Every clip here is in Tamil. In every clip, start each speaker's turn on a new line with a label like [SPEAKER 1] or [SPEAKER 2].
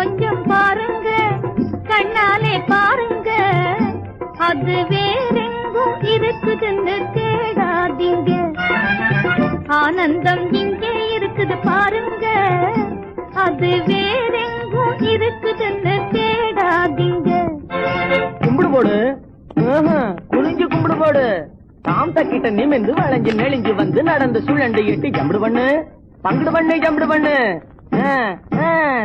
[SPEAKER 1] கொஞ்சம் பாருங்க, கண்ணாலே பாருங்க, அது வேறெங்கும் இருக்குதுன்னு தேடாதீங்க. ஆனந்தம் இங்கே இருக்குது பாருங்க, அது வேறெங்கும் இருக்குதுன்னு தேடாதீங்க.
[SPEAKER 2] கும்பிடு போடு, குனிஞ்சு கும்பிடு போடு. தாம் தக்கிட்ட நிமிந்து வளைஞ்சு நெளிஞ்சு வந்து நடந்து சுழண்டு எட்டி ஜம்புடு பண்ணு, பங்குடு பண்ணு, ஜம்புடு பண்ணு.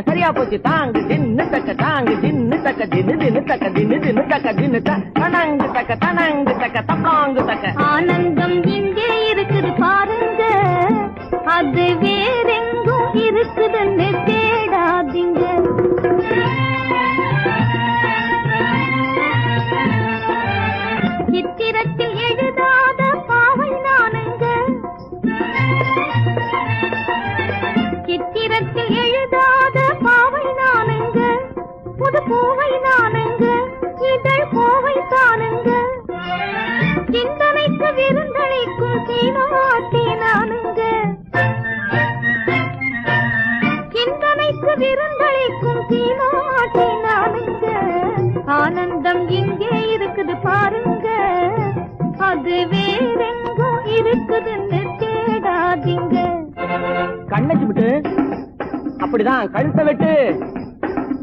[SPEAKER 2] சரியா போச்சு. தாங்கு தின்னு தக்க, தாங்கு தின்னு தக்க, தின்னு தின்னு தக்க, தின்னு தின்னு தக்க, தின்னு தனங்கு தக்க, தனங்கு தக்க, தப்பாங்கு தக்க.
[SPEAKER 1] ஆனந்தம் இங்கே இருக்குது பாருங்க, அது வேறெங்கும் இருக்குதுன்னு தேடாதீங்க. சித்திரத்தில் எழுதாத பாவை நானுங்க, சித்திரத்தில் எழுதாத பாவை நானுங்க, புது பூவை நானுங்க, இதழ் பூவை தானுங்க, சிந்தனைக்கு விருந்தளிக்கும் சீமாட்டி நானுங்க, சிந்தனைக்கு விருந்தளிக்கும் சீமாட்டி நானுங்க. ஆனந்தம் இங்கே இருக்குது பாருங்க, அது வேறெங்கும் இருக்குதுன்னு தேடாதீங்க.
[SPEAKER 2] கண்ணச்சு விட்டு அப்படிதான் கழுத்தை வெட்டு.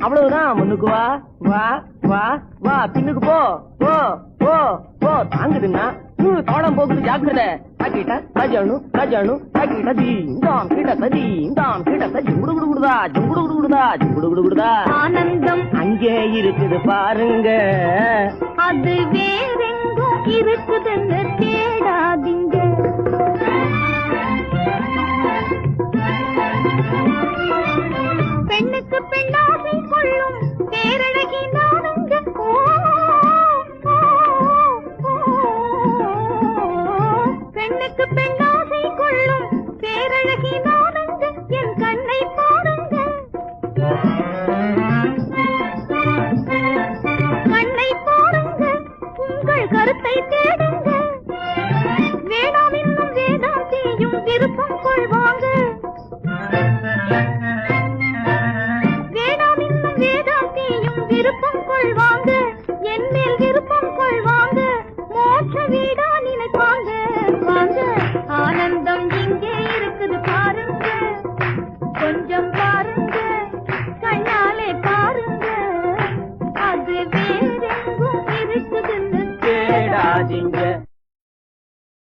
[SPEAKER 2] அவ்வளவுதான். முன்னுக்கு வா வா வா வா, பின்னுக்கு போ போ போ போ. தாங்குதுன்னா தோடம் போகுது, ஜாக்கிரத. தாக்கிட்ட ராஜானு ராஜானு தாக்கிட்ட தீந்தாம் கிட்ட சதி இந்தாம் கிட்ட சதி குடுகுடுகுடுதா ஜுங்குடுகுடுகுடுதா ஜுங்குடுகுடுகுடுதா.
[SPEAKER 1] ஆனந்தம்
[SPEAKER 2] அங்கே இருக்குது பாருங்க,
[SPEAKER 1] அது வேறெங்கும் இருக்குதுன்னு தேடாதீங்க. பெண்ணுக்கு பெண்ணாசை கொள்ளும் பேரழகி நானுங்க, பெண்ணுக்கு பெண்ணாசை கொள்ளும் பேரழகி நானுங்க, என் கண்ணை பாருங்க, கண்ணை பாருங்க, உங்கள் கருத்தை தேடுங்க. வேணாம் இன்னும் வேதாந்தியும் விருப்பம் கொள்வாங்க, வேணாம் இன்னும் வேதாந்தியும் விருப்பம் கொள்வாங்க, என் மேல் விருப்பம் கொள்வாங்க, மோட்ச வீடா நினைப்பாங்க. வாங்க, ஆனந்தம் இங்கே இருக்குது பாருங்க, கொஞ்சம் பாருங்க, கண்ணாலே பாருங்க, அது வேறெங்கும் இருக்குதுன்னு
[SPEAKER 2] தேடாதீங்க.